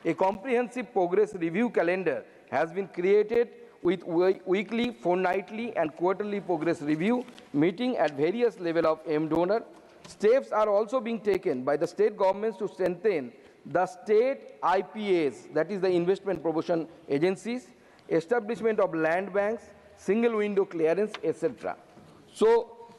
A comprehensive progress review calendar has been created with weekly, fortnightly, and quarterly progress review meeting at various levels of M donor. Steps are also being taken by the state governments to strengthen the state IPAs, that is the investment promotion agencies, establishment of land banks, single window clearance, etc. So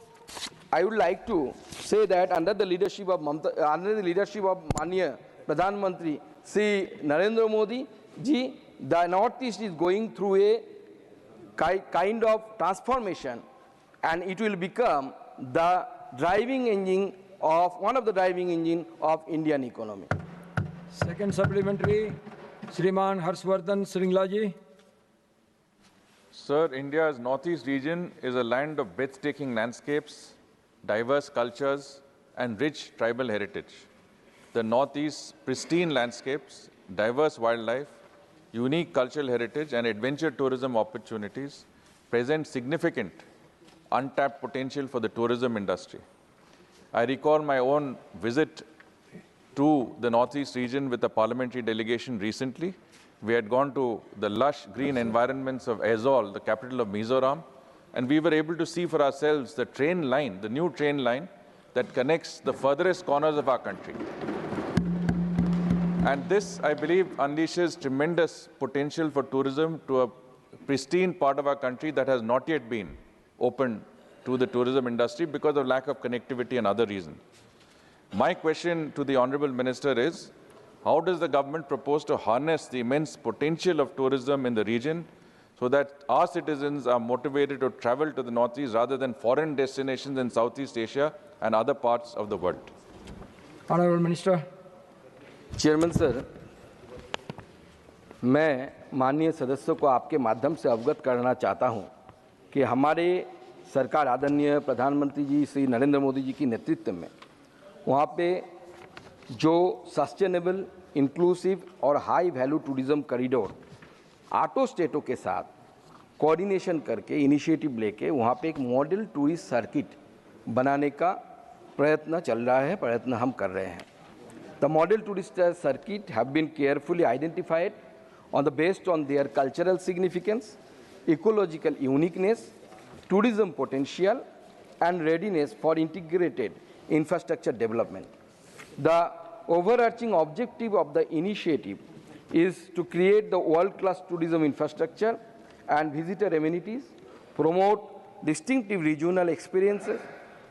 I would like to say that under the leadership of Manya Pradhan Mantri Sri Narendra Modi ji, the Northeast is going through a kind of transformation, and it will become the driving engine of one of the driving engine of Indian economy. Second supplementary, Shriman Harshvardhan Sringla ji. Sir, India's northeast region is a land of breathtaking landscapes, diverse cultures, and rich tribal heritage. The northeast's pristine landscapes, diverse wildlife, unique cultural heritage, and adventure tourism opportunities present significant untapped potential for the tourism industry. I recall my own visit to the northeast region with a parliamentary delegation recently. We had gone to the lush green environments of Aizawl, the capital of Mizoram, and we were able to see for ourselves the train line, the new train line that connects the furthest corners of our country. And this, I believe, unleashes tremendous potential for tourism to a pristine part of our country that has not yet been opened to the tourism industry because of lack of connectivity and other reasons. My question to the Honorable Minister is, how does the government propose to harness the immense potential of tourism in the region so that our citizens are motivated to travel to the Northeast rather than foreign destinations in Southeast Asia and other parts of the world? Honorable Minister. Chairman sir, मैं माननीय सदस्यों को आपके माध्यम से अवगत करना चाहता हूं कि हमारे सरकार आदरणीय प्रधानमंत्री जी श्री नरेंद्र मोदी जी की नेतृत्व में वहां पे जो सस्टेनेबल, इंक्लूसिव और हाई वैल्यू टूरिज्म कॉरिडोर 8 स्टेटों के साथ कोऑर्डिनेशन करके इनिशिएटिव लेके वहाँ पे एक मॉडल टूरिस्ट सर्किट बनाने का प्रयत्न चल रहा है, प्रयत्न हम कर रहे हैं. The model tourist circuit have been carefully identified based on their cultural significance, ecological uniqueness, tourism potential, and readiness for integrated infrastructure development. The overarching objective of the initiative is to create the world-class tourism infrastructure and visitor amenities, promote distinctive regional experiences,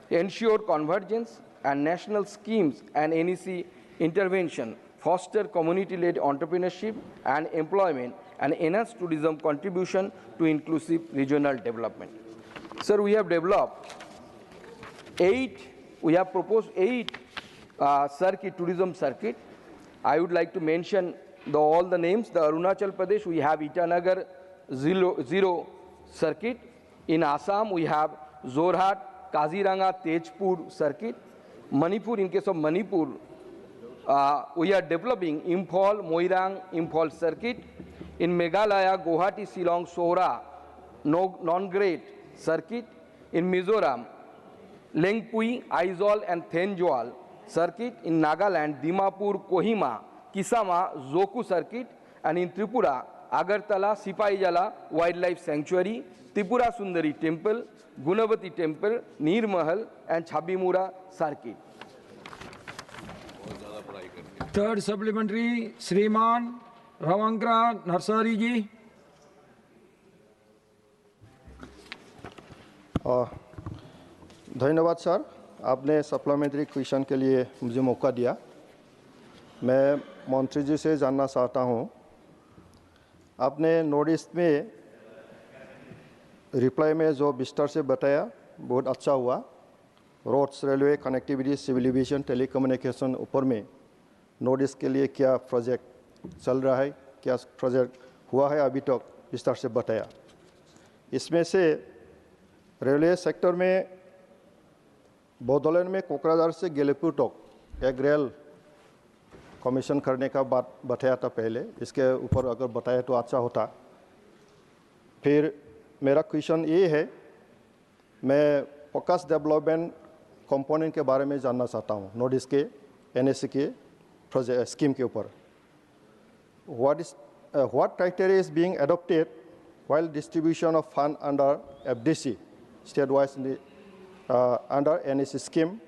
ensure convergence and national schemes and NEC intervention, foster community-led entrepreneurship and employment, and enhance tourism contribution to inclusive regional development. Sir, we have proposed 8 tourism circuit. I would like to mention all the names. The Arunachal Pradesh, we have Itanagar zero circuit. In Assam, we have Zorhat, Kaziranga, Tejpur circuit. Manipur, in case of Manipur, we are developing Imphal, Moirang, Imphal circuit. In Meghalaya, Guwahati, Shillong, Sohra, non-grade circuit. In Mizoram, Lengpui, Aizawl and Thenjoal circuit. In Nagaland, Dimapur, Kohima, Kisama, Zoku circuit. And in Tripura, Agartala, Sipaijala Wildlife Sanctuary, Tripura Sundari Temple, Gunavati Temple, Neer Mahal and Chabimura circuit. Third supplementary, Shriman Ravankra Narsari ji. धन्यवाद sir, आपने supplementary question के लिए मुझे मौका दिया. मैं मंत्री जी से जानना चाहता हूं, आपने नॉर्थ ईस्ट में रिप्लाई में जो विस्तार से बताया बहुत अच्छा हुआ. Roads, railway connectivity, civil aviation, telecommunication ऊपर में नॉर्थ ईस्ट के लिए क्या प्रोजेक्ट चल रहा है, क्या प्रोजेक्ट हुआ है अभी तक विस्तार से बताया. इसमें से रेलवे सेक्टर में बोडोलैंड में कोकराझार से गेलेपुर तक एक रेल कमीशन करने का बात बताया था पहले. इसके ऊपर अगर बताया तो अच्छा होता. फिर मेरा क्वेश्चन ये है, मैं फोकस डेवलपमेंट कंपोनेंट के बारे में जानना चाहता हूँ नॉर्थ ईस्ट के NSC के प्रोजेक्ट स्कीम के ऊपर. what criteria is being adopted while distribution of fund under FDC, state-wise under NEC scheme,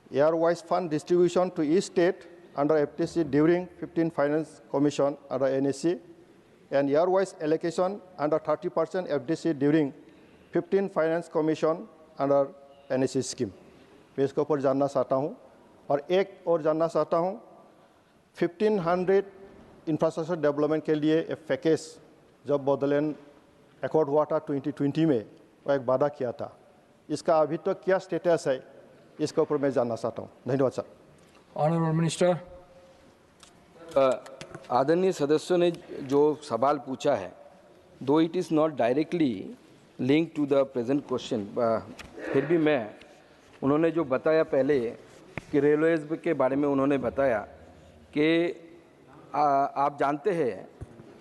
year-wise fund distribution to each state under FTC during 15 Finance Commission under NEC, and year-wise allocation under 30% FDC during 15 Finance Commission under NEC scheme. मैं इसके ऊपर जानना चाहता हूँ और एक और जानना चाहता हूँ 1500 इंफ्रास्ट्रक्चर डेवलपमेंट के लिए एक पैकेज जब बोडोलैंड एकॉर्ड हुआ था 2020 में वो एक वादा किया था इसका अभी तक क्या स्टेटस है इसके ऊपर मैं जानना चाहता हूँ धन्यवाद सर Honorable Minister. आदरणीय सदस्यों ने जो सवाल पूछा है दो it is not directly link to the present question फिर भी मैं उन्होंने जो बताया पहले कि रेलवेज के बारे में उन्होंने बताया कि आप जानते हैं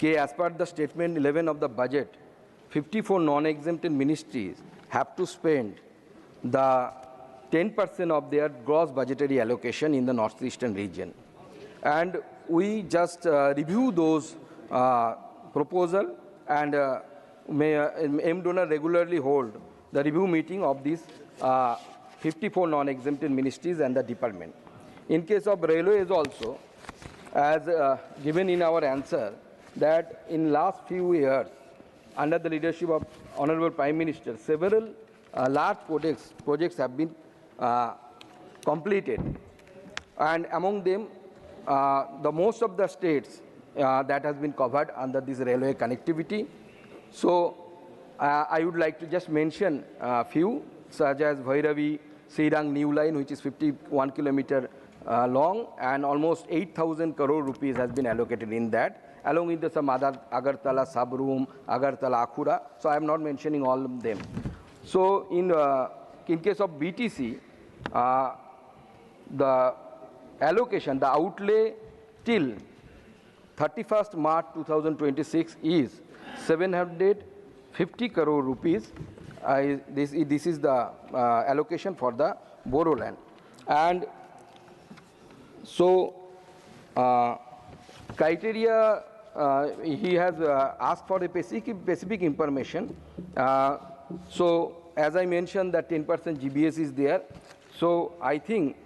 कि as per the statement 11 of the budget 54 non exempted ministries have to spend the 10% of their gross budgetary allocation in the northeastern region. And we just review those proposal and M-Donor regularly hold the review meeting of these 54 non-exempted ministries and the department. In case of railways also, as given in our answer, that in last few years, under the leadership of Honorable Prime Minister, several large projects have been completed, and among them the most of the states that has been covered under this railway connectivity. So I would like to just mention a few such as Bhairavi Srirang new line which is 51 kilometer long and almost 8,000 crore rupees has been allocated in that along with some other Agartala Sabroom, Agartala Akhura, so I am not mentioning all of them. So in case of BTC, the allocation, the outlay till 31st March 2026 is 750 crore rupees. This is the allocation for the Bodoland. And so criteria, he has asked for a specific information. So as I mentioned that 10% GBS is there. So I think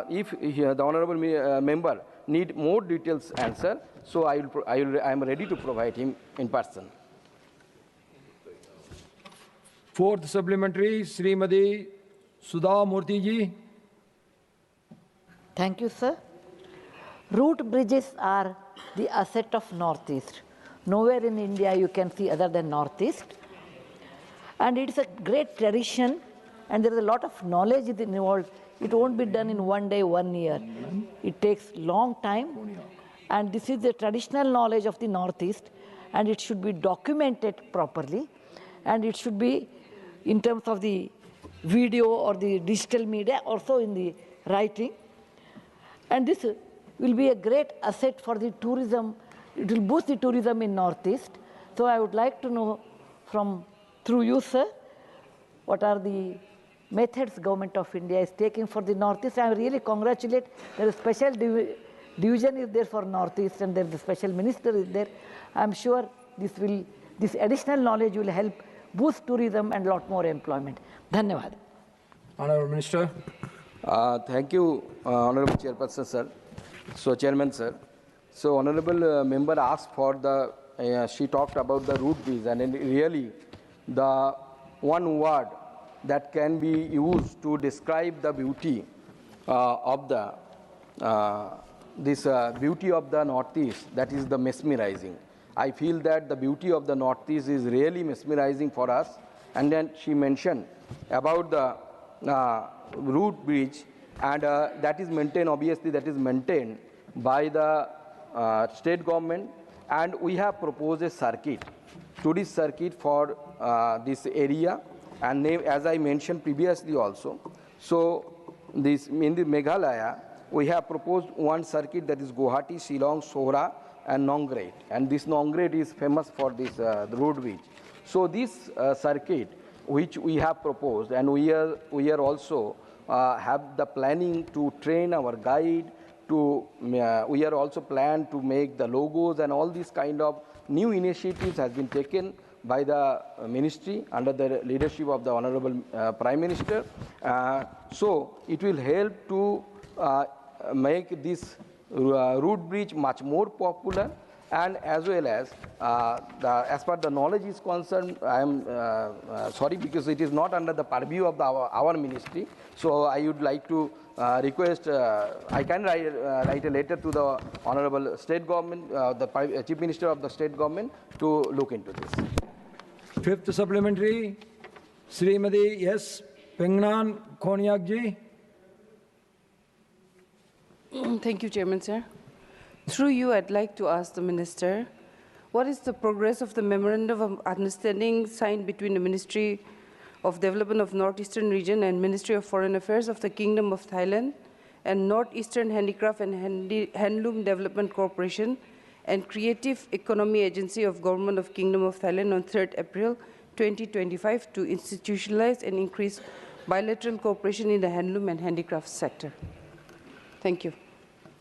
if the honorable member need more details answer, so I am ready to provide him in person. Fourth supplementary, Srimati Sudha Murthy ji. Thank you, sir. Route bridges are the asset of Northeast. Nowhere in India you can see other than Northeast. And it is a great tradition, and there is a lot of knowledge involved. It won't be done in one day, 1 year. It takes long time, and this is the traditional knowledge of the Northeast, and it should be documented properly, and it should be in terms of the video or the digital media, also in the writing. And this will be a great asset for the tourism. It will boost the tourism in Northeast. So I would like to know through you, sir, what are the methods Government of India is taking for the Northeast. I really congratulate. There is a special division is there for Northeast, and there is a special minister is there. I'm sure this additional knowledge will help boost tourism and a lot more employment. Dhanyavad. Honorable Minister. Thank you, Honorable Chairperson, sir. So, Chairman, sir. So, Honorable Member asked for the, she talked about the route bridge, and really the one word that can be used to describe the beauty of the beauty of the Northeast, that is the mesmerizing. I feel that the beauty of the Northeast is really mesmerizing for us. And then she mentioned about the route bridge, and that is maintained, obviously that is maintained by the state government, and we have proposed a circuit, tourist circuit for this area, and as I mentioned previously also. So this in the Meghalaya, we have proposed one circuit, that is Guwahati, Shillong, Sohra, and Nongret, and this Nongret is famous for this the road bridge. So this circuit which we have proposed, and we are also have the planning to train our guide, to, we are also planned to make the logos, and all these kind of new initiatives has been taken by the ministry under the leadership of the Honorable Prime Minister. So it will help to make this route bridge much more popular, and as well as as far the knowledge is concerned, I am sorry, because it is not under the purview of our ministry. So I would like to request, I can write a letter to the Honorable State Government, the Chief Minister of the State Government, to look into this. Fifth supplementary, Srimati S. Pengnan Konyak ji. Thank you, Chairman, sir. Through you, I'd like to ask the Minister, what is the progress of the Memorandum of Understanding signed between the Ministry of Development of Northeastern Region and Ministry of Foreign Affairs of the Kingdom of Thailand and Northeastern Handicraft and Handloom Development Corporation and Creative Economy Agency of Government of Kingdom of Thailand on 3rd April 2025 to institutionalize and increase bilateral cooperation in the handloom and handicraft sector? Thank you.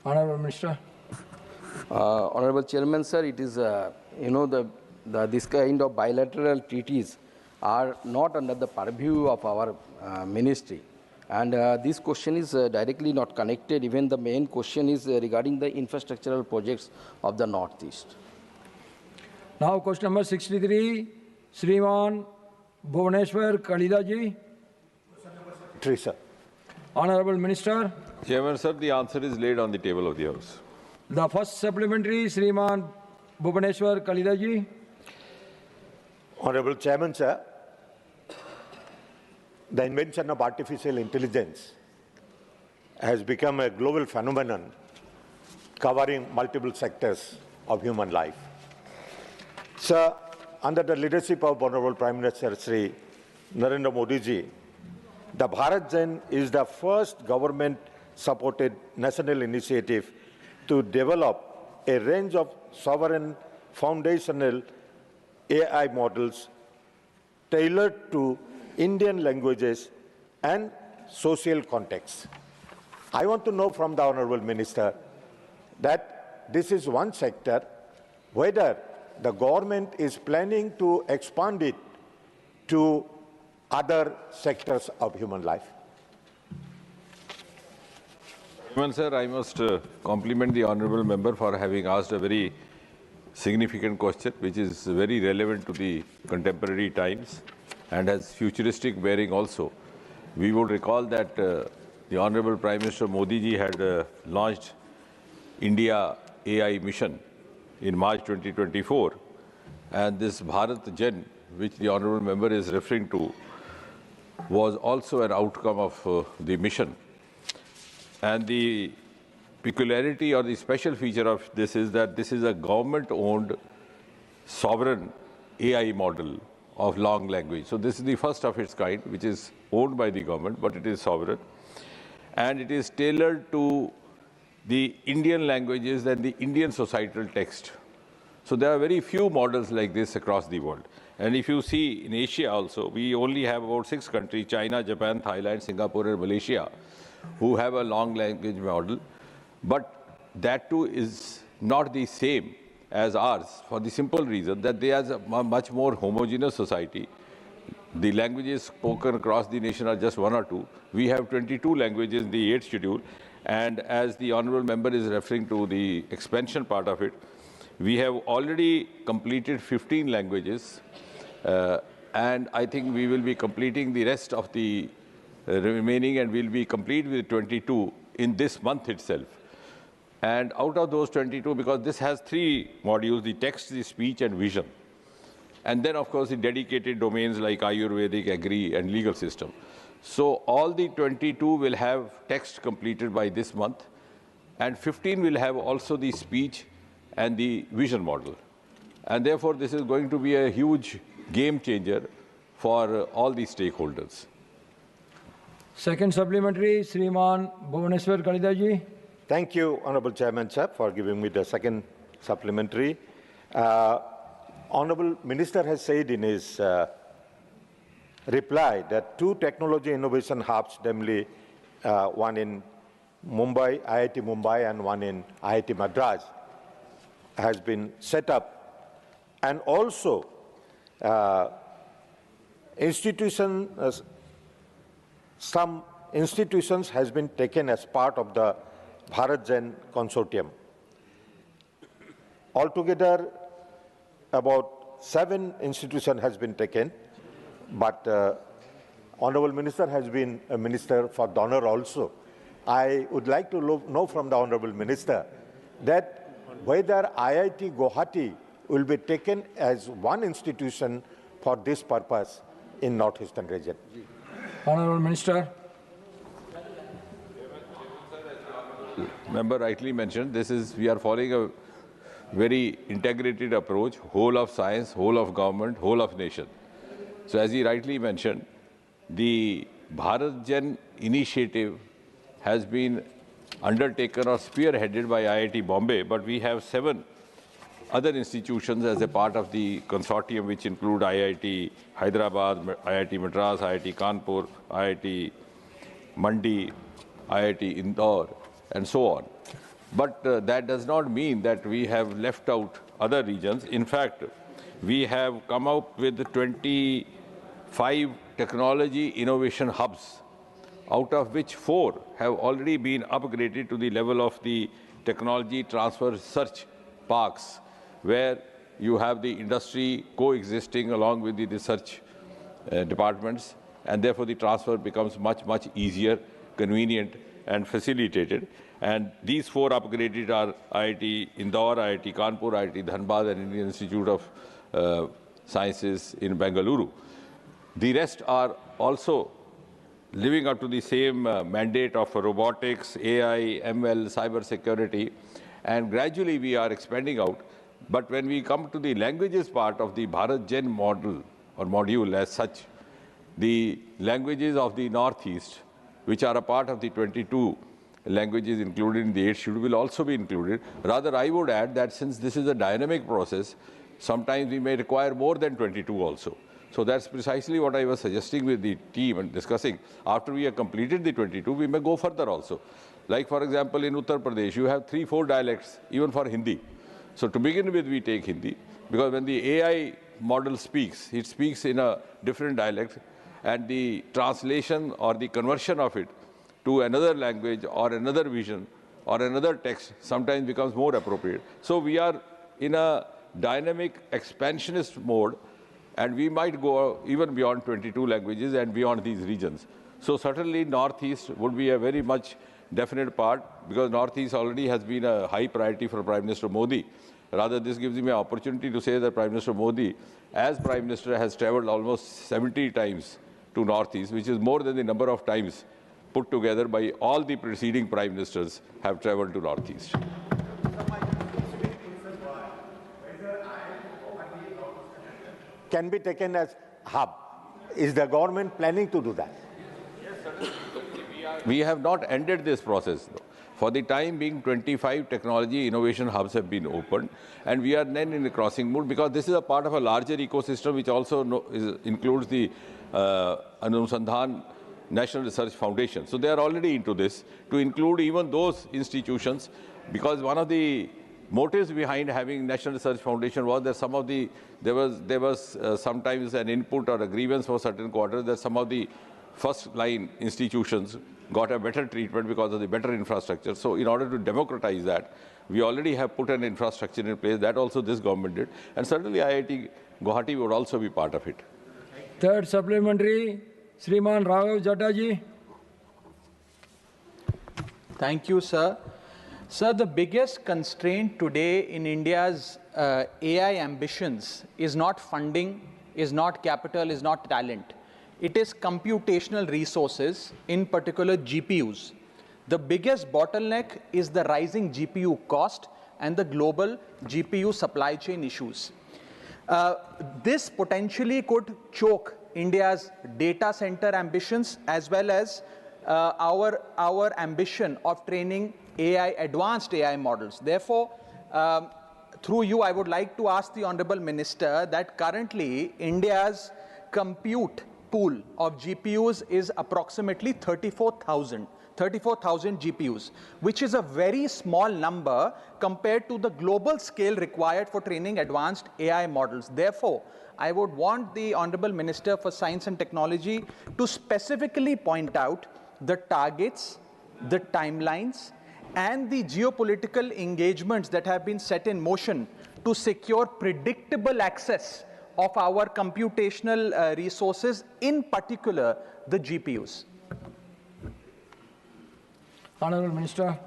Honorable Minister. Honorable Chairman, sir, it is, you know, this kind of bilateral treaties are not under the purview of our ministry. And this question is directly not connected. Even the main question is regarding the infrastructural projects of the Northeast. Now question number 63, Sriman Bhuvaneshwar Kalida ji. Sir. Honorable Minister. Chairman, sir, the answer is laid on the table of the House. The first supplementary, Sriman Bhuvaneshwar Kalida ji. Honorable Chairman, sir, the invention of artificial intelligence has become a global phenomenon covering multiple sectors of human life. Sir, under the leadership of Honorable Prime Minister Sri Narendra Modi ji, the Bharat Gen is the first government-supported national initiative to develop a range of sovereign foundational AI models tailored to Indian languages and social contexts. I want to know from the Honorable Minister that this is one sector, whether the government is planning to expand it to other sectors of human life. Chairman, sir, I must compliment the honourable member for having asked a very significant question, which is very relevant to the contemporary times and has futuristic bearing also. We would recall that the Honorable Prime Minister Modi ji had launched India AI mission in March 2024, and this Bharat Gen, which the honourable member is referring to, was also an outcome of the mission. And the peculiarity or the special feature of this is that this is a government-owned sovereign AI model of long language. So this is the first of its kind, which is owned by the government, but it is sovereign. And it is tailored to the Indian languages and the Indian societal text. So there are very few models like this across the world. And if you see in Asia also, we only have about 6 countries, China, Japan, Thailand, Singapore, and Malaysia, who have a long language model. But that too is not the same as ours, for the simple reason that they are a much more homogeneous society. The languages spoken across the nation are just 1 or 2. We have 22 languages in the 8th schedule. And as the honourable member is referring to the expansion part of it, we have already completed 15 languages. And I think we will be completing the rest of the remaining, and we'll be complete with 22 in this month itself. And out of those 22, because this has 3 modules, the text, the speech, and vision. And then, of course, the dedicated domains like Ayurvedic, Agri, and legal system. So all the 22 will have text completed by this month, and 15 will have also the speech and the vision model. And therefore, this is going to be a huge game changer for all the stakeholders. Second supplementary, Sriman Bhuvaneshwar Kalida ji. Thank you, Honorable Chairman, sir, for giving me the second supplementary. Honorable Minister has said in his reply that 2 technology innovation hubs, namely one in Mumbai, IIT Mumbai, and one in IIT Madras has been set up. And also, some institutions has been taken as part of the BharatGen consortium. Altogether, about 7 institutions has been taken, but Honorable Minister has been a Minister for the Honor also. I would like to know from the Honorable Minister that whether IIT Guwahati will be taken as one institution for this purpose in Northeastern region. Honorable Minister. Member rightly mentioned, we are following a very integrated approach, whole of science, whole of government, whole of nation. So as he rightly mentioned, the BharatGen initiative has been undertaken or spearheaded by IIT Bombay, but we have 7 other institutions as a part of the consortium, which include IIT Hyderabad, IIT Madras, IIT Kanpur, IIT Mandi, IIT Indore, and so on. But that does not mean that we have left out other regions. In fact, we have come up with 25 technology innovation hubs, out of which 4 have already been upgraded to the level of the technology transfer research parks, where you have the industry coexisting along with the research departments, and therefore the transfer becomes much easier, convenient, and facilitated. And these 4 upgraded are IIT Indore, IIT Kanpur, IIT Dhanbad, and Indian Institute of Sciences in Bengaluru. The rest are also living up to the same mandate of robotics, AI, ML, cyber security, and gradually we are expanding out. But when we come to the languages part of the BharatGen model or module as such, the languages of the Northeast, which are a part of the 22 languages included in the 8th schedule, will also be included. Rather, I would add that since this is a dynamic process, sometimes we may require more than 22 also. So that's precisely what I was suggesting with the team and discussing. After we have completed the 22, we may go further also. Like, for example, in Uttar Pradesh, you have 3-4 dialects, even for Hindi. So to begin with, we take Hindi, because when the AI model speaks, it speaks in a different dialect, and the translation or the conversion of it to another language or another vision or another text sometimes becomes more appropriate. So we are in a dynamic expansionist mode, and we might go even beyond 22 languages and beyond these regions. So certainly Northeast would be a very much definite part, because Northeast already has been a high priority for Prime Minister Modi. Rather, this gives me an opportunity to say that Prime Minister Modi, as Prime Minister, has travelled almost 70 times to Northeast, which is more than the number of times put together by all the preceding Prime Ministers have travelled to Northeast. Can be taken as hub. Is the government planning to do that? Yes, certainly. We have not ended this process, though. For the time being, 25 technology innovation hubs have been opened, and we are then in the crossing mood, because this is a part of a larger ecosystem which also includes the Anusandhan National Research Foundation. So they are already into this, to include even those institutions, because one of the motives behind having National Research Foundation was that there was sometimes an input or a grievance for certain quarters that some of the first-line institutions got a better treatment because of the better infrastructure. So in order to democratize that, we already have put an infrastructure in place. That also this government did. And certainly IIT Guwahati would also be part of it. Third supplementary, Sriman Raghav Jataji. Thank you, sir. Sir, the biggest constraint today in India's AI ambitions is not funding, is not capital, is not talent. It is computational resources, in particular GPUs. The biggest bottleneck is the rising GPU cost and the global GPU supply chain issues. This potentially could choke India's data center ambitions, as well as our ambition of training advanced AI models. Therefore, through you, I would like to ask the Honorable Minister that currently India's compute pool of GPUs is approximately 34,000. 34,000 GPUs, which is a very small number compared to the global scale required for training advanced AI models. Therefore, I would want the Honorable Minister for Science and Technology to specifically point out the targets, the timelines, and the geopolitical engagements that have been set in motion to secure predictable access of our computational resources, in particular the GPUs. Honorable Minister.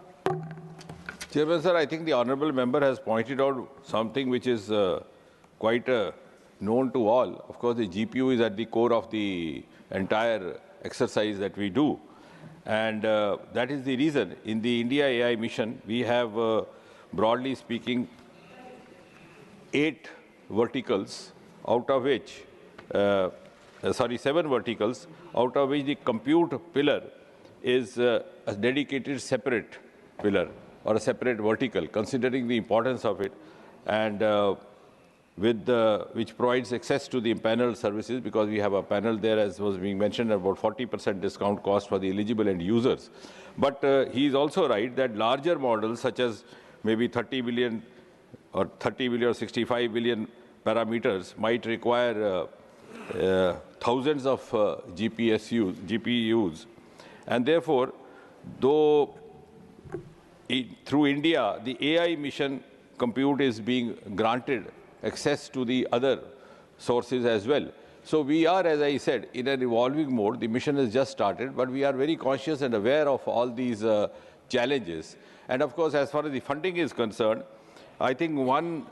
Chairman, sir, I think the honourable member has pointed out something which is quite known to all. Of course, the GPU is at the core of the entire exercise that we do. And that is the reason in the India AI mission, we have, broadly speaking, 8 verticals, out of which, 7 verticals, out of which the compute pillar is a dedicated separate pillar or a separate vertical, considering the importance of it, and which provides access to the empaneled services, because we have a panel there, as was being mentioned, about 40% discount cost for the eligible end users. But he is also right that larger models, such as maybe 30 billion or 30 billion or 65 billion parameters, might require thousands of GPUs. And therefore, though through India, the AI mission compute is being granted access to the other sources as well. So we are, as I said, in an evolving mode. The mission has just started, but we are very conscious and aware of all these challenges. And of course, as far as the funding is concerned, I think one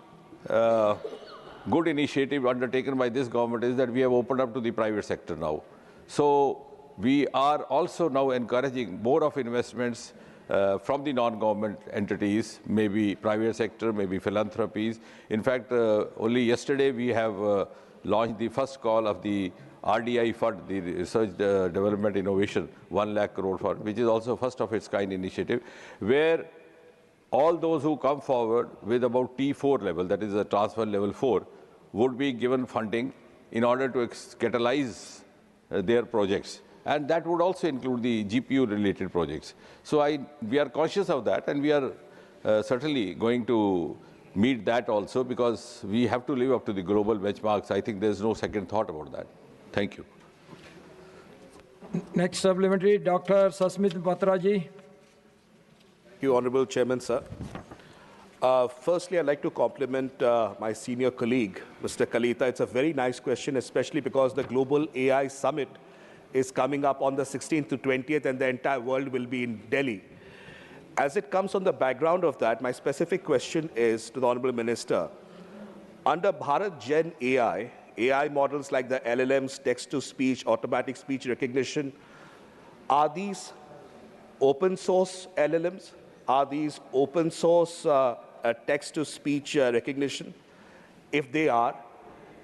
good initiative undertaken by this government is that we have opened up to the private sector now. So we are also now encouraging more of investments from the non-government entities, maybe private sector, maybe philanthropies. In fact, only yesterday we have launched the first call of the RDI fund, the Research Development Innovation 1 lakh crore fund, which is also first of its kind initiative, where all those who come forward with about T4 level, that is a transfer level 4, would be given funding in order to catalyze their projects. And that would also include the GPU-related projects. So we are conscious of that, and we are certainly going to meet that also, because we have to live up to the global benchmarks. I think there's no second thought about that. Thank you. Next supplementary, Dr. Sasmit Patra ji. Thank you, Honorable Chairman, sir. Firstly, I'd like to compliment my senior colleague, Mr. Kalita. It's a very nice question, especially because the Global AI Summit is coming up on the 16th to 20th, and the entire world will be in Delhi. As it comes on the background of that, my specific question is to the Honorable Minister. Under Bharat Gen AI, AI models like the LLMs, text-to-speech, automatic speech recognition, are these open source LLMs? Are these open source text-to-speech recognition? If they are,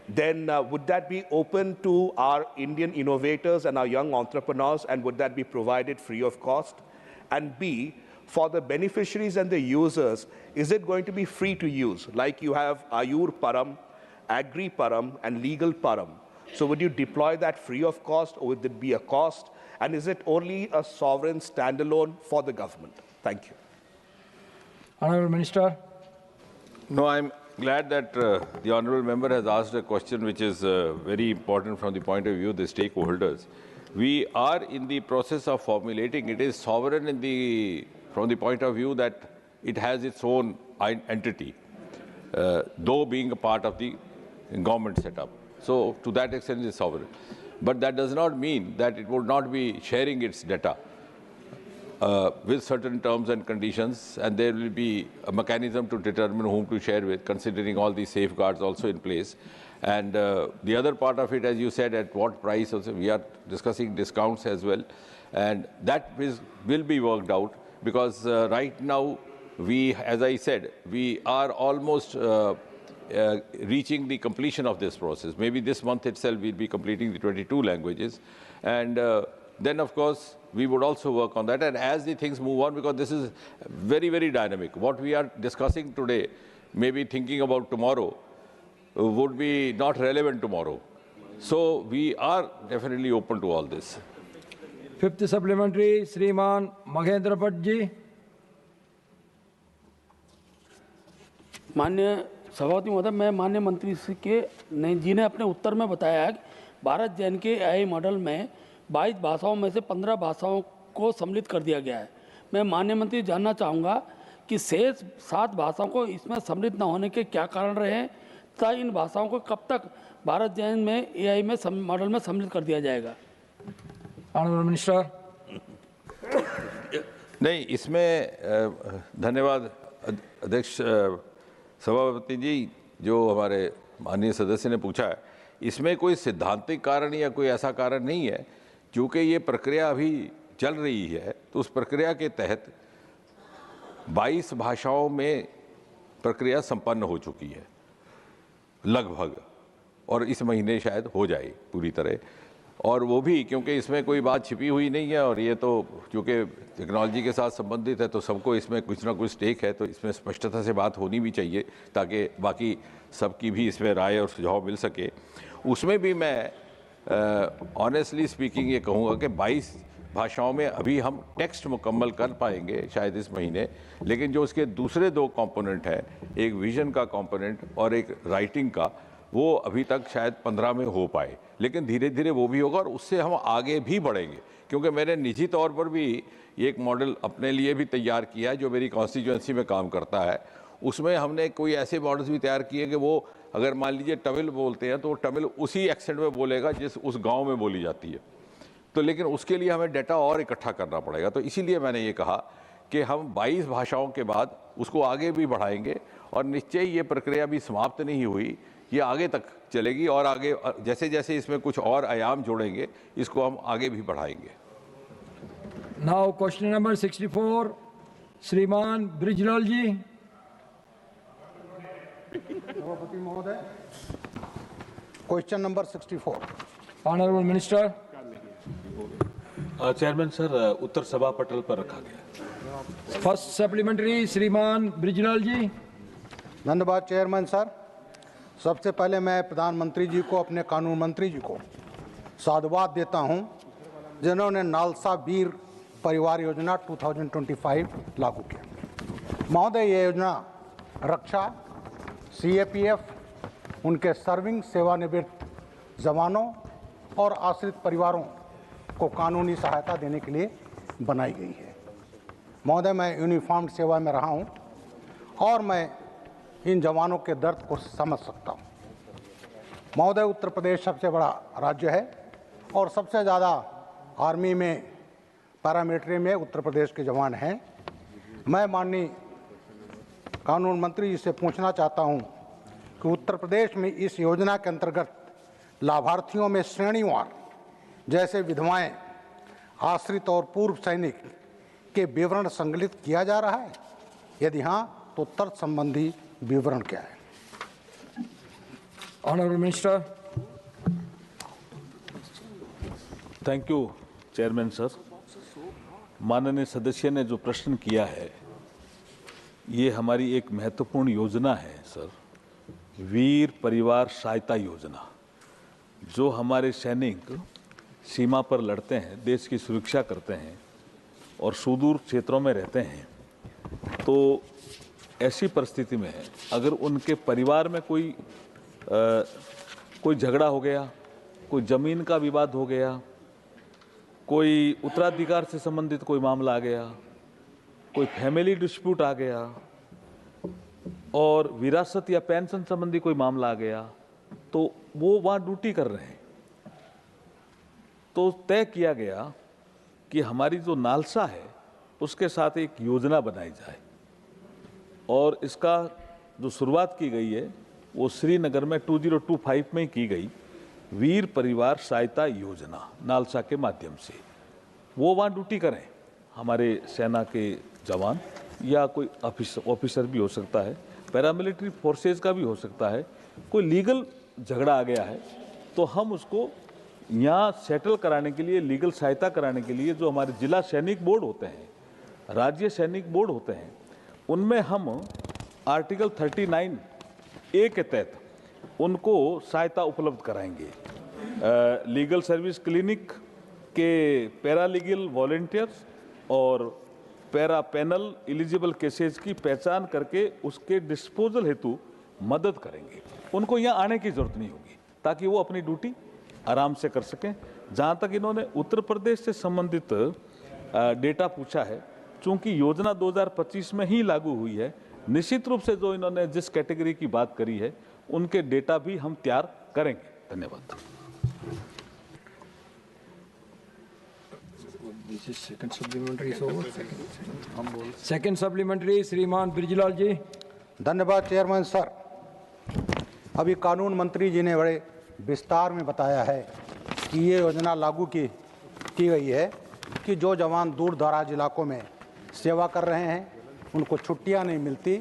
then would that be open to our Indian innovators and our young entrepreneurs, and would that be provided free of cost? And B, for the beneficiaries and the users, is it going to be free to use? Like you have Ayur Param, Agri Param, and Legal Param. So would you deploy that free of cost, or would it be a cost? And is it only a sovereign standalone for the government? Thank you. Honorable Minister. No, I'm glad that the honourable member has asked a question which is very important from the point of view of the stakeholders. We are in the process of formulating. It is sovereign from the point of view that it has its own entity, though being a part of the government setup. So to that extent, it is sovereign. But that does not mean that it would not be sharing its data with certain terms and conditions, and there will be a mechanism to determine whom to share with, considering all these safeguards also in place. And the other part of it, as you said, at what price also, we are discussing discounts as well. And that will be worked out, because right now, as I said, we are almost reaching the completion of this process. Maybe this month itself we'll be completing the 22 languages. And then, of course, we would also work on that. And as the things move on, because this is very, very dynamic, what we are discussing today, maybe thinking about tomorrow, would be not relevant tomorrow. So we are definitely open to all this. Fifth supplementary श्रीमान महेंद्र भट्ट जी। माननीय सभापति महोदय, मैं माननीय मंत्री जी ने अपने उत्तर में बताया कि भारत जैन के एआई मॉडल में 22 भाषाओं में से 15 भाषाओं को सम्मिलित कर दिया गया है। मैं माननीय मंत्री जानना चाहूँगा कि शेष 7 भाषाओं को इसमें सम्मिलित न होने के क्या कारण रहे हैं तथा इन भाषाओं को कब तक भारत जैन में एआई में मॉडल में सम्मिलित कर दिया जाएगा। Honourable minister. नहीं, इसमें धन्यवाद अध्यक्ष सभापति जी, जो हमारे माननीय सदस्य ने पूछा है। इसमें कोई सिद्धांतिक कारण या कोई ऐसा कारण नहीं है, क्योंकि ये प्रक्रिया अभी चल रही है। तो उस प्रक्रिया के तहत 22 भाषाओं में प्रक्रिया संपन्न हो चुकी है लगभग, और इस महीने शायद हो जाए पूरी तरह। और वो भी क्योंकि इसमें कोई बात छिपी हुई नहीं है, और ये तो क्योंकि टेक्नोलॉजी के साथ संबंधित है तो सबको इसमें कुछ ना कुछ स्टेक है, तो इसमें स्पष्टता से बात होनी भी चाहिए ताकि बाकी सबकी भी इसमें राय और सुझाव मिल सके। उसमें भी मैं ऑनेस्टली स्पीकिंग ये कहूँगा कि 22 भाषाओं में अभी हम टेक्स्ट मुकम्मल कर पाएंगे शायद इस महीने, लेकिन जो उसके दूसरे 2 कंपोनेंट हैं, एक विजन का कंपोनेंट और एक राइटिंग का, वो अभी तक शायद 15 में हो पाए। लेकिन धीरे धीरे वो भी होगा और उससे हम आगे भी बढ़ेंगे, क्योंकि मैंने निजी तौर पर भी एक मॉडल अपने लिए भी तैयार किया है जो मेरी कॉन्स्टिट्यूएंसी में काम करता है। उसमें हमने कोई ऐसे मॉडल्स भी तैयार किए कि वो अगर मान लीजिए तमिल बोलते हैं तो वो तमिल उसी एक्सेंट में बोलेगा जिस उस गांव में बोली जाती है। तो लेकिन उसके लिए हमें डाटा और इकट्ठा करना पड़ेगा। तो इसीलिए मैंने ये कहा कि हम 22 भाषाओं के बाद उसको आगे भी बढ़ाएंगे, और निश्चय ये प्रक्रिया भी समाप्त नहीं हुई, ये आगे तक चलेगी, और आगे जैसे जैसे इसमें कुछ और आयाम जोड़ेंगे इसको हम आगे भी बढ़ाएंगे। नाउ क्वेश्चन नंबर 64 श्रीमान ब्रिजलाल जी। सभापति महोदय, question number 64। Honourable minister. Chairman sir, उत्तर सभा पटल पर रखा गया। फर्स्ट सप्लीमेंट्री श्रीमान ब्रिजलाल जी। धन्यवाद चेयरमैन सर। सबसे पहले मैं प्रधानमंत्री जी को, अपने कानून मंत्री जी को साधुवाद देता हूं, जिन्होंने नालसा वीर परिवार योजना 2025 लागू किया। महोदय, ये योजना रक्षा, सीएपीएफ, उनके सर्विंग सेवानिवृत्त जवानों और आश्रित परिवारों को कानूनी सहायता देने के लिए बनाई गई है। महोदय, मैं यूनिफॉर्म सेवा में रहा हूं और मैं इन जवानों के दर्द को समझ सकता हूं। महोदय, उत्तर प्रदेश सबसे बड़ा राज्य है और सबसे ज़्यादा आर्मी में, पैरामिलिट्री में उत्तर प्रदेश के जवान हैं। मैं माननीय कानून मंत्री जी से पूछना चाहता हूं कि उत्तर प्रदेश में इस योजना के अंतर्गत लाभार्थियों में श्रेणीवार, जैसे विधवाएं, आश्रित और पूर्व सैनिक के विवरण संकलित किया जा रहा है? यदि हाँ, तो तर्क संबंधी विवरण क्या है? Honourable minister. Thank you chairman sir. माननीय सदस्य ने जो प्रश्न किया है, ये हमारी एक महत्वपूर्ण योजना है सर, वीर परिवार सहायता योजना। जो हमारे सैनिक सीमा पर लड़ते हैं, देश की सुरक्षा करते हैं और सुदूर क्षेत्रों में रहते हैं, तो ऐसी परिस्थिति में अगर उनके परिवार में कोई झगड़ा हो गया, कोई ज़मीन का विवाद हो गया, कोई उत्तराधिकार से संबंधित कोई मामला आ गया, कोई फैमिली डिस्प्यूट आ गया और विरासत या पेंशन संबंधी कोई मामला आ गया, तो वो वहाँ ड्यूटी कर रहे हैं। तो तय किया गया कि हमारी जो नालसा है उसके साथ एक योजना बनाई जाए, और इसका जो शुरुआत की गई है वो श्रीनगर में 2025 में की गई वीर परिवार सहायता योजना नालसा के माध्यम से। वो वहाँ ड्यूटी करें, हमारे सेना के जवान या कोई ऑफिसर भी हो सकता है, पैरामिलिट्री फोर्सेज का भी हो सकता है। कोई लीगल झगड़ा आ गया है तो हम उसको यहाँ सेटल कराने के लिए, लीगल सहायता कराने के लिए जो हमारे जिला सैनिक बोर्ड होते हैं, राज्य सैनिक बोर्ड होते हैं, उनमें हम आर्टिकल 39A के तहत उनको सहायता उपलब्ध कराएंगे। लीगल सर्विस क्लिनिक कि पैरालीगल वॉलंटियर्स और पैरा पैनल एलिजिबल केसेस की पहचान करके उसके डिस्पोजल हेतु मदद करेंगे। उनको यहाँ आने की जरूरत नहीं होगी ताकि वो अपनी ड्यूटी आराम से कर सकें। जहाँ तक इन्होंने उत्तर प्रदेश से संबंधित डेटा पूछा है, चूंकि योजना 2025 में ही लागू हुई है, निश्चित रूप से जो इन्होंने जिस कैटेगरी की बात करी है उनके डेटा भी हम तैयार करेंगे। धन्यवाद। सेकंड सप्लीमेंट्री श्रीमान ब्रिजलाल जी। धन्यवाद चेयरमैन सर। अभी कानून मंत्री जी ने बड़े विस्तार में बताया है कि ये योजना लागू की गई है कि जो जवान दूर दराज इलाकों में सेवा कर रहे हैं उनको छुट्टियां नहीं मिलती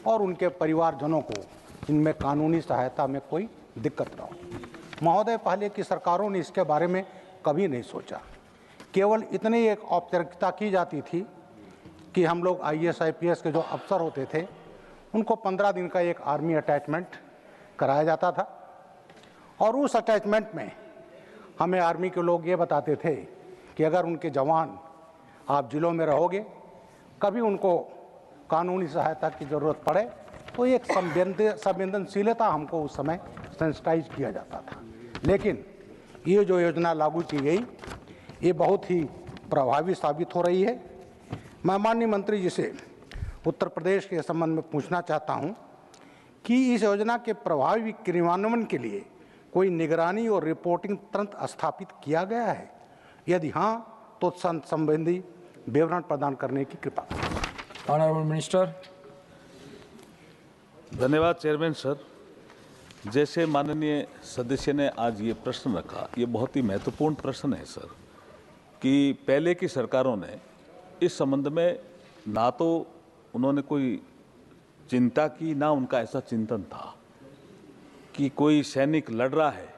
और उनके परिवारजनों को इनमें कानूनी सहायता में कोई दिक्कत ना हो। महोदय, पहले की सरकारों ने इसके बारे में कभी नहीं सोचा। केवल इतनी एक औपचारिकता की जाती थी कि हम लोग IAS IPS के जो अफसर होते थे उनको 15 दिन का एक आर्मी अटैचमेंट कराया जाता था और उस अटैचमेंट में हमें आर्मी के लोग ये बताते थे कि अगर उनके जवान आप जिलों में रहोगे, कभी उनको कानूनी सहायता की ज़रूरत पड़े तो एक संवेदनशीलता हमको उस समय सेंसिटाइज किया जाता था। लेकिन ये जो योजना लागू की गई ये बहुत ही प्रभावी साबित हो रही है। मैं माननीय मंत्री जी से उत्तर प्रदेश के संबंध में पूछना चाहता हूं कि इस योजना के प्रभावी क्रियान्वयन के लिए कोई निगरानी और रिपोर्टिंग तंत्र स्थापित किया गया है? यदि हाँ तो संबंधी विवरण प्रदान करने की कृपा। Honourable minister. धन्यवाद चेयरमैन सर। जैसे माननीय सदस्य ने आज ये प्रश्न रखा, ये बहुत ही महत्वपूर्ण प्रश्न है सर, कि पहले की सरकारों ने इस संबंध में ना तो उन्होंने कोई चिंता की, ना उनका ऐसा चिंतन था कि कोई सैनिक लड़ रहा है,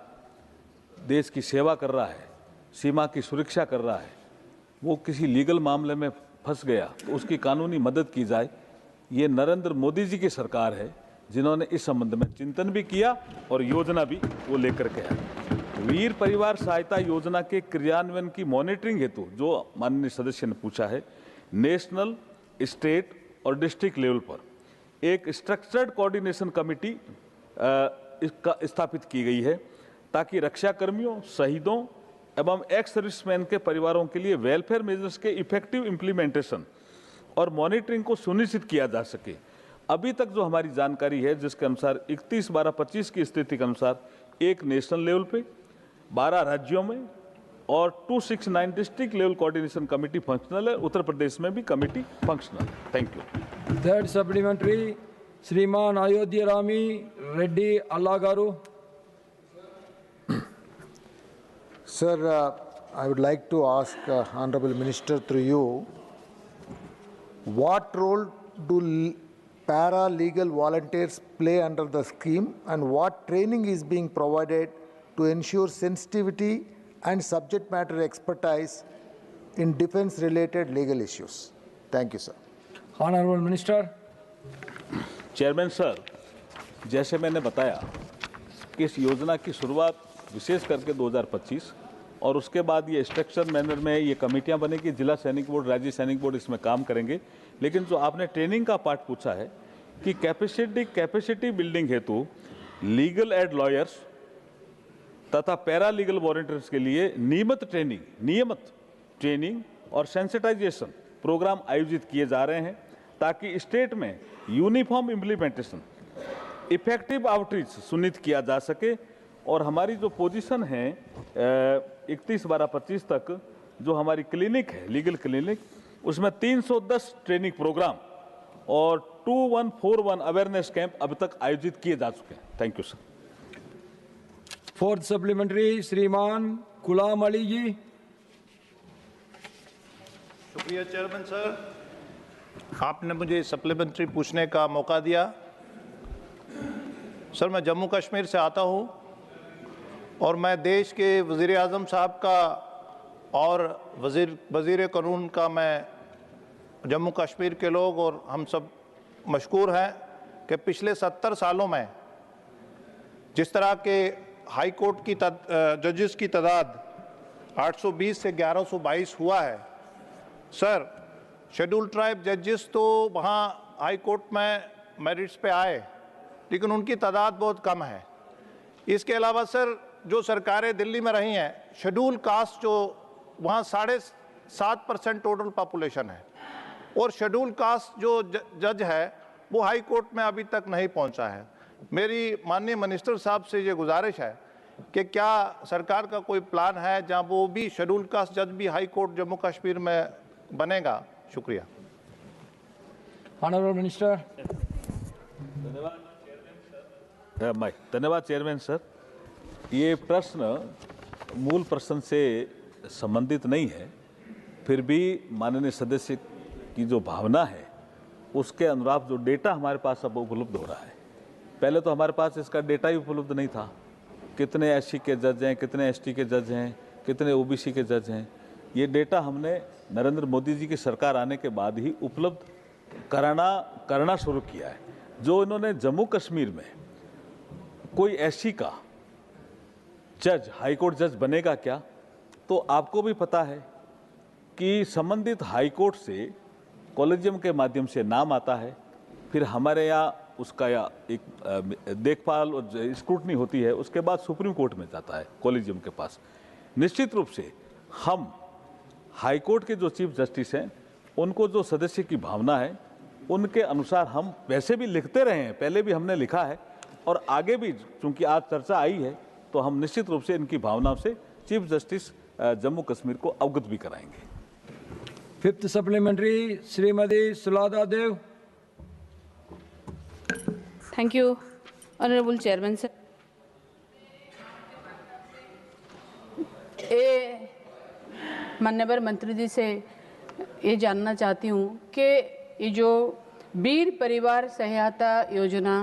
देश की सेवा कर रहा है, सीमा की सुरक्षा कर रहा है, वो किसी लीगल मामले में फंस गया तो उसकी कानूनी मदद की जाए। ये नरेंद्र मोदी जी की सरकार है जिन्होंने इस संबंध में चिंतन भी किया और योजना भी वो लेकर के आए। वीर परिवार सहायता योजना के क्रियान्वयन की मॉनिटरिंग हेतु जो माननीय सदस्य ने पूछा है, नेशनल, स्टेट और डिस्ट्रिक्ट लेवल पर एक स्ट्रक्चर्ड कोऑर्डिनेशन कमेटी इसका स्थापित की गई है ताकि रक्षा कर्मियों, शहीदों एवं एक्स सर्विसमैन के परिवारों के लिए वेलफेयर मेजर्स के इफेक्टिव इम्प्लीमेंटेशन और मॉनिटरिंग को सुनिश्चित किया जा सके। अभी तक जो हमारी जानकारी है जिसके अनुसार 31/12/25 की स्थिति के अनुसार एक नेशनल लेवल पे 12 राज्यों में और 269 district level coordination committee functional है। उत्तर प्रदेश में भी committee functional. Thank you. Third supplementary श्रीमान अयोध्या रामी रेड्डी अल्लागारू। Sir, I would like to ask Honorable Minister through you, what role do para-legal volunteers play under the scheme and what training is being provided to ensure sensitivity and subject matter expertise in defense-related legal issues? Thank you, sir. Honorable Minister. Chairman sir, जैसे मैंने बताया कि इस योजना की शुरुआत विशेष करके 2025 और उसके बाद ये स्ट्रक्चर मैनर में ये कमेटियां बनेगी, जिला सैनिक बोर्ड, राज्य सैनिक बोर्ड इसमें काम करेंगे। लेकिन जो आपने ट्रेनिंग का पार्ट पूछा है कि कैपेसिटी बिल्डिंग हेतु लीगल एड लॉयर्स तथा पैरा लीगल वॉलंटियर्स के लिए नियमित ट्रेनिंग और सेंसिटाइजेशन प्रोग्राम आयोजित किए जा रहे हैं ताकि स्टेट में यूनिफॉर्म इम्प्लीमेंटेशन, इफेक्टिव आउटरीच सुनिश्चित किया जा सके। और हमारी जो पोजीशन है 31/12/25 तक जो हमारी क्लिनिक है, लीगल क्लिनिक, उसमें 310 ट्रेनिंग प्रोग्राम और 2141 अवेयरनेस कैंप अब तक आयोजित किए जा चुके हैं। Thank you sir. Fourth supplementary श्रीमान गुलाम अली जी। शुक्रिया चेयरमैन सर, आपने मुझे सप्लीमेंट्री पूछने का मौका दिया। सर, मैं जम्मू कश्मीर से आता हूं और मैं देश के वज़ीर आज़म साहब का और वज़ीर कानून का, मैं जम्मू कश्मीर के लोग और हम सब मशकूर हैं कि पिछले 70 सालों में जिस तरह के हाई कोर्ट की जजेस की तादाद 820 से 1122 हुआ है। सर, शेड्यूल ट्राइब जजेस तो वहाँ हाई कोर्ट में मेरिट्स पे आए, लेकिन उनकी तादाद बहुत कम है। इसके अलावा सर, जो सरकारें दिल्ली में रही हैं, शेड्यूल कास्ट जो वहाँ 7.5% टोटल पॉपुलेशन है, और शेड्यूल कास्ट जो जज है वो हाई कोर्ट में अभी तक नहीं पहुँचा है। मेरी माननीय मिनिस्टर साहब से ये गुजारिश है कि क्या सरकार का कोई प्लान है जहाँ वो भी शेड्यूल कास्ट जज भी हाई कोर्ट जम्मू कश्मीर में बनेगा? शुक्रिया। Honourable minister. धन्यवाद चेयरमैन सर। ये प्रश्न मूल प्रश्न से संबंधित नहीं है, फिर भी माननीय सदस्य की जो भावना है उसके अनुरूप जो डेटा हमारे पास अब उपलब्ध हो रहा है, पहले तो हमारे पास इसका डेटा ही उपलब्ध नहीं था। कितने एससी के जज हैं, कितने एसटी के जज हैं, कितने ओबीसी के जज हैं, ये डेटा हमने नरेंद्र मोदी जी की सरकार आने के बाद ही उपलब्ध करना शुरू किया है। जो इन्होंने जम्मू कश्मीर में कोई एससी का जज हाईकोर्ट जज बनेगा क्या, तो आपको भी पता है कि संबंधित हाईकोर्ट से कॉलेजियम के माध्यम से नाम आता है, फिर हमारे यहाँ उसका या एक देखभाल और स्क्रूटनी होती है, उसके बाद सुप्रीम कोर्ट में जाता है कॉलेजियम के पास। निश्चित रूप से हम हाईकोर्ट के जो चीफ जस्टिस हैं उनको जो सदस्य की भावना है उनके अनुसार हम वैसे भी लिखते रहे हैं, पहले भी हमने लिखा है और आगे भी चूंकि आज चर्चा आई है तो हम निश्चित रूप से इनकी भावनाओं से चीफ जस्टिस जम्मू कश्मीर को अवगत भी कराएंगे। फिफ्थ सप्लीमेंट्री श्रीमती Sulata Deo. Thank you honourable chairman sir. माननीय मंत्री जी से ये जानना चाहती हूँ कि ये जो वीर परिवार सहायता योजना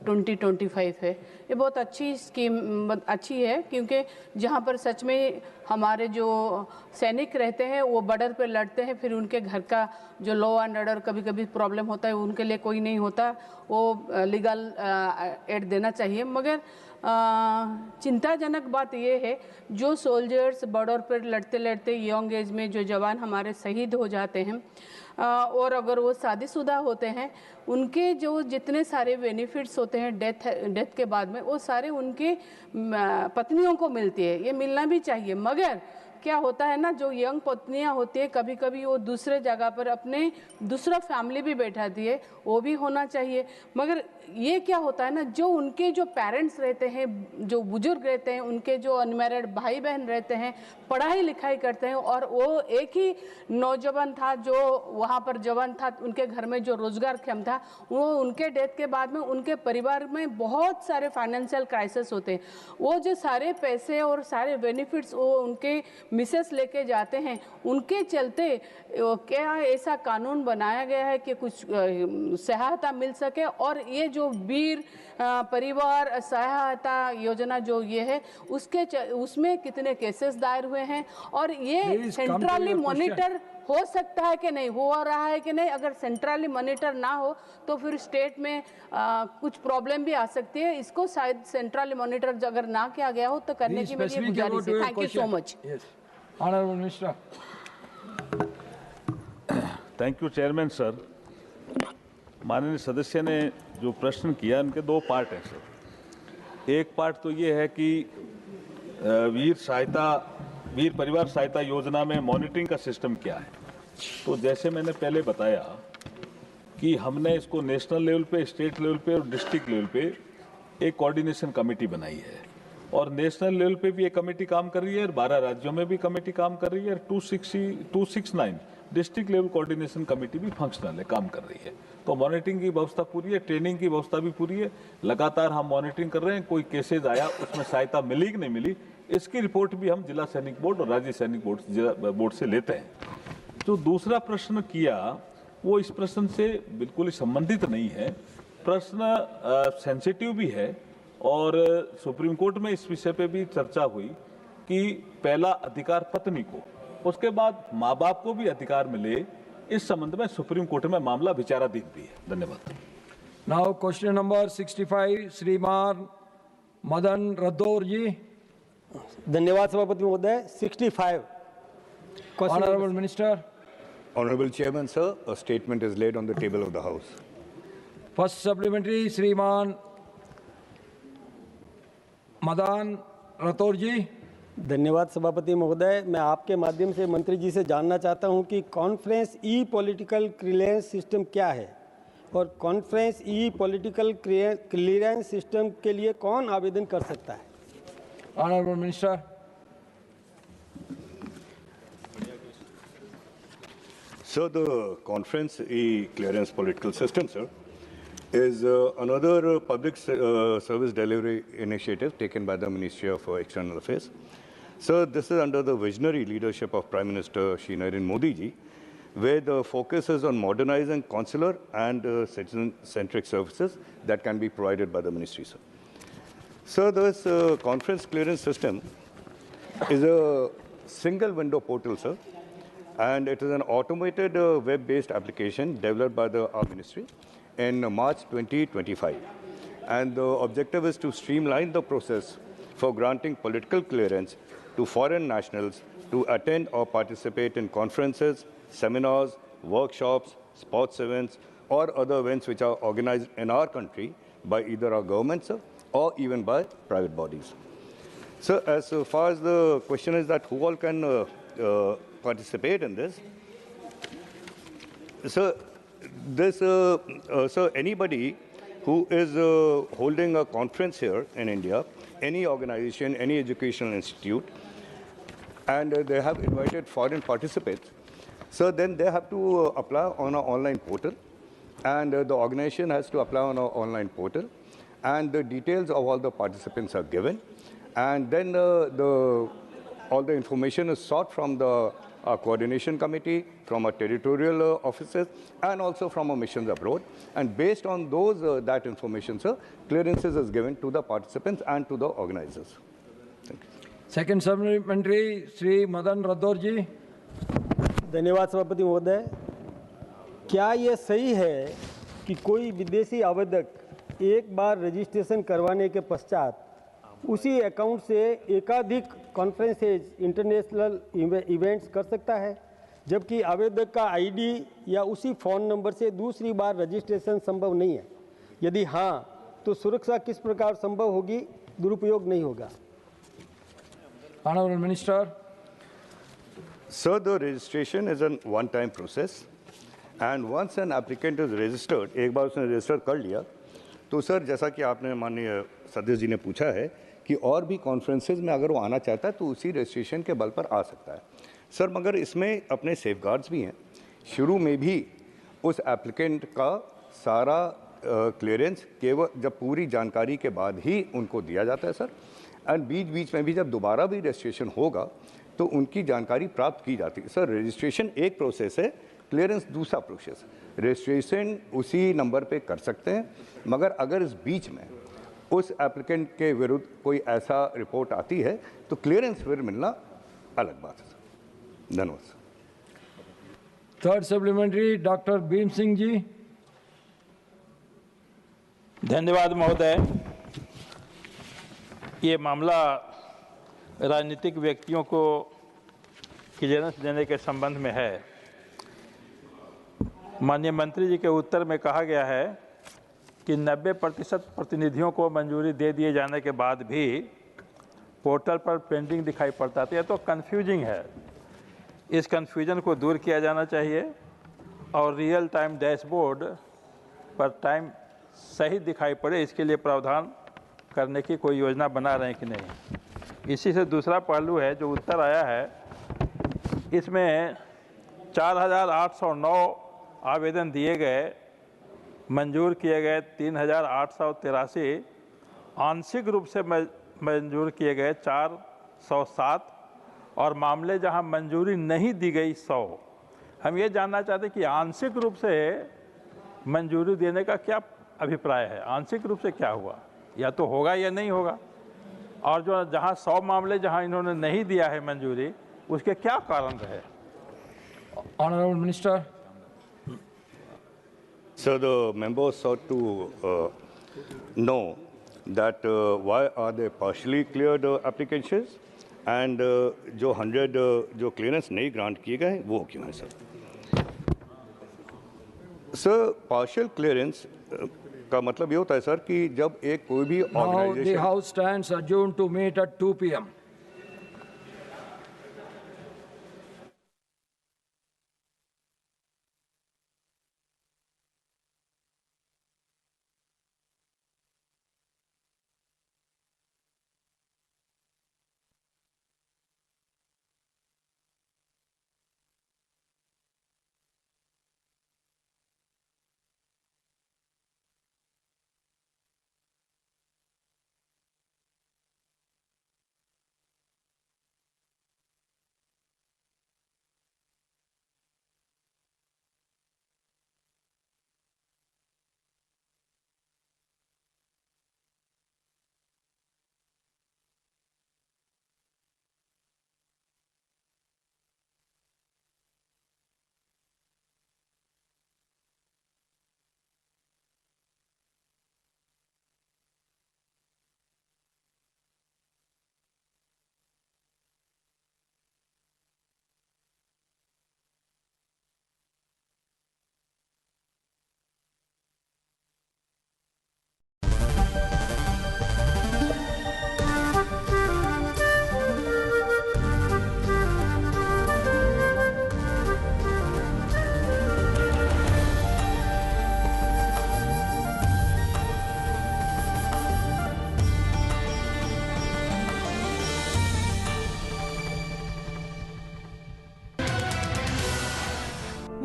2025 है, ये बहुत अच्छी स्कीम अच्छी है, क्योंकि जहाँ पर सच में हमारे जो सैनिक रहते हैं वो बॉर्डर पे लड़ते हैं, फिर उनके घर का जो लॉ एंड ऑर्डर कभी कभी प्रॉब्लम होता है, उनके लिए कोई नहीं होता, वो लीगल एड देना चाहिए। मगर चिंताजनक बात ये है, जो सोल्जर्स बॉर्डर पर लड़ते लड़ते यंग एज में जो जवान हमारे शहीद हो जाते हैं और अगर वो शादीशुदा होते हैं, उनके जो जितने सारे बेनिफिट्स होते हैं डेथ के बाद में, वो सारे उनके पत्नियों को मिलती है। ये मिलना भी चाहिए, मगर क्या होता है ना, जो यंग पत्नियां होती है कभी कभी वो दूसरे जगह पर अपने दूसरा फैमिली भी बैठाती है, वो भी होना चाहिए। मगर ये क्या होता है ना, जो उनके जो पेरेंट्स रहते हैं, जो बुजुर्ग रहते हैं, उनके जो अनमैरिड भाई बहन रहते हैं, पढ़ाई लिखाई करते हैं, और वो एक ही नौजवान था जो वहाँ पर जवान था, उनके घर में जो रोजगार क्षम था, वो उनके डेथ के बाद में उनके परिवार में बहुत सारे फाइनेंशियल क्राइसिस होते हैं। वो जो सारे पैसे और सारे बेनिफिट्स वो उनके मिसेस लेके जाते हैं, उनके चलते क्या ऐसा कानून बनाया गया है कि कुछ सहायता मिल सके। और ये जो वीर परिवार सहायता योजना जो ये है, उसमें कितने केसेस दायर हुए हैं, और ये सेंट्रली मॉनिटर हो सकता है कि नहीं, हो रहा है कि नहीं। अगर सेंट्रली मॉनिटर ना हो तो फिर स्टेट में कुछ प्रॉब्लम भी आ सकती है। इसको शायद सेंट्रली मॉनिटर अगर ना किया गया हो तो करने की मेरी गुजारिश है। Thank you so much. Honourable minister. Thank you chairman sir. माननीय सदस्य ने जो प्रश्न किया, उनके दो पार्ट हैं सर। एक पार्ट तो ये है कि वीर परिवार सहायता योजना में मॉनिटरिंग का सिस्टम क्या है। तो जैसे मैंने पहले बताया कि हमने इसको नेशनल लेवल पे, स्टेट लेवल पे और डिस्ट्रिक्ट लेवल पे एक कोऑर्डिनेशन कमेटी बनाई है, और नेशनल लेवल पे भी एक कमेटी काम कर रही है, और 12 राज्यों में भी कमेटी काम कर रही है, और 269 डिस्ट्रिक्ट लेवल कोऑर्डिनेशन कमेटी भी फंक्शनल है, काम कर रही है। तो मॉनिटरिंग की व्यवस्था पूरी है, ट्रेनिंग की व्यवस्था भी पूरी है। लगातार हम मॉनिटरिंग कर रहे हैं, कोई केसेज आया उसमें सहायता मिली कि नहीं मिली, इसकी रिपोर्ट भी हम जिला सैनिक बोर्ड और राज्य सैनिक बोर्ड से लेते हैं। जो दूसरा प्रश्न किया वो इस प्रश्न से बिल्कुल ही संबंधित नहीं है। प्रश्न सेंसिटिव भी है, और सुप्रीम कोर्ट में इस विषय पे भी चर्चा हुई कि पहला अधिकार पत्नी को, उसके बाद माँ बाप को भी अधिकार मिले। इस संबंध में सुप्रीम कोर्ट में मामला विचाराधीन भी है। धन्यवाद। नाउ क्वेश्चन नंबर 65 श्रीमान मदन रद्दौर जी। धन्यवाद सभापति महोदय। 65 Honorable Minister. Honorable Chairman, sir, a statement is laid on the table of the House. First supplementary, श्रीमान मदन राठौर जी। धन्यवाद सभापति महोदय। मैं आपके माध्यम से मंत्री जी से जानना चाहता हूं कि कॉन्फ्रेंस ई पॉलिटिकल क्लियरेंस सिस्टम क्या है और कॉन्फ्रेंस ई पॉलिटिकल क्लियरेंस सिस्टम के लिए कौन आवेदन कर सकता है? Honorable Minister. So the conference e-clearance political system, sir, is another public service delivery initiative taken by the Ministry of External Affairs. So this is under the visionary leadership of Prime Minister Shri Narendra Modi ji, where the focus is on modernizing consular and citizen-centric services that can be provided by the ministry, sir. So this conference clearance system is a single window portal, sir, and it is an automated web-based application developed by our ministry in March 2025. And the objective is to streamline the process for granting political clearance to foreign nationals to attend or participate in conferences, seminars, workshops, sports events, or other events which are organized in our country by either our government, sir, or even by private bodies. So as far as the question is that who all can participate in this, so anybody who is holding a conference here in India, any organization, any educational institute, and they have invited foreign participants, so then they have to apply on an online portal, and the organization has to apply on an online portal, and the details of all the participants are given, and then all the information is sought from the coordination committee, from our territorial offices, and also from our missions abroad. And based on those that information, sir, clearances is given to the participants and to the organizers. Thank you. Second supplementary, Shri Madan Rathore ji. धन्यवाद सभापति महोदय। क्या ये सही है कि कोई विदेशी आवेदक एक बार रजिस्ट्रेशन करवाने के पश्चात उसी अकाउंट से एकाधिक कॉन्फ्रेंसेज, इंटरनेशनल इवेंट्स कर सकता है, जबकि आवेदक का आईडी या उसी फ़ोन नंबर से दूसरी बार रजिस्ट्रेशन संभव नहीं है? यदि हाँ, तो सुरक्षा किस प्रकार संभव होगी, दुरुपयोग नहीं होगा? Honorable Minister. So the registration is a one-time process, and once an applicant is registered, एक बार उसने रजिस्टर कर लिया, तो सर जैसा कि आपने माननीय सदस्य जी ने पूछा है कि और भी कॉन्फ्रेंसेज में अगर वो आना चाहता है तो उसी रजिस्ट्रेशन के बल पर आ सकता है सर, मगर इसमें अपने सेफगार्ड्स भी हैं। शुरू में भी उस एप्लीकेंट का सारा क्लियरेंस केवल जब पूरी जानकारी के बाद ही उनको दिया जाता है सर, एंड बीच बीच में भी जब दोबारा भी रजिस्ट्रेशन होगा तो उनकी जानकारी प्राप्त की जाती है सर। रजिस्ट्रेशन एक प्रोसेस है, क्लियरेंस दूसरा प्रोसेस। रजिस्ट्रेशन उसी नंबर पे कर सकते हैं, मगर अगर इस बीच में उस एप्लीकेंट के विरुद्ध कोई ऐसा रिपोर्ट आती है तो क्लियरेंस फिर मिलना अलग बात है सर। धन्यवाद। Third supplementary, doctor Bhim Singh ji. धन्यवाद महोदय। ये मामला राजनीतिक व्यक्तियों को क्लियरेंस देने के संबंध में है। माननीय मंत्री जी के उत्तर में कहा गया है कि 90% प्रतिनिधियों को मंजूरी दे दिए जाने के बाद भी पोर्टल पर पेंडिंग दिखाई पड़ता है। तो कंफ्यूजिंग है, इस कंफ्यूजन को दूर किया जाना चाहिए और रियल टाइम डैशबोर्ड पर टाइम सही दिखाई पड़े, इसके लिए प्रावधान करने की कोई योजना बना रहे हैं कि नहीं। इसी से दूसरा पहलू है जो उत्तर आया है, इसमें 4,809 आवेदन दिए गए, मंजूर किए गए 3,883, आंशिक रूप से मंजूर किए गए 407 और मामले जहां मंजूरी नहीं दी गई 100। हम ये जानना चाहते हैं कि आंशिक रूप से मंजूरी देने का क्या अभिप्राय है, आंशिक रूप से क्या हुआ, या तो होगा या नहीं होगा, और जो जहां 100 मामले जहां इन्होंने नहीं दिया है मंजूरी, उसके क्या कारण रहे? Honourable minister. So the members sought to know that why are they partially cleared applications and जो 100 जो clearance नहीं grant किए गए वो क्यों है सर? सर partial clearance का मतलब ये होता है सर कि जब एक कोई भी Now the organization House stands adjourned to meet at 2 p.m.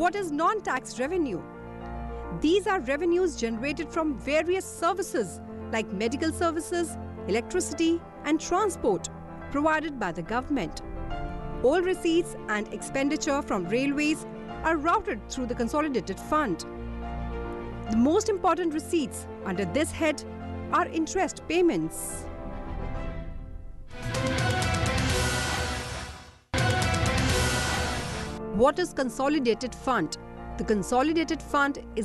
What is non-tax revenue? These are revenues generated from various services like medical services, electricity, and transport provided by the government. All receipts and expenditure from railways are routed through the Consolidated Fund. The most important receipts under this head are interest payments. What is Consolidated Fund? The Consolidated Fund is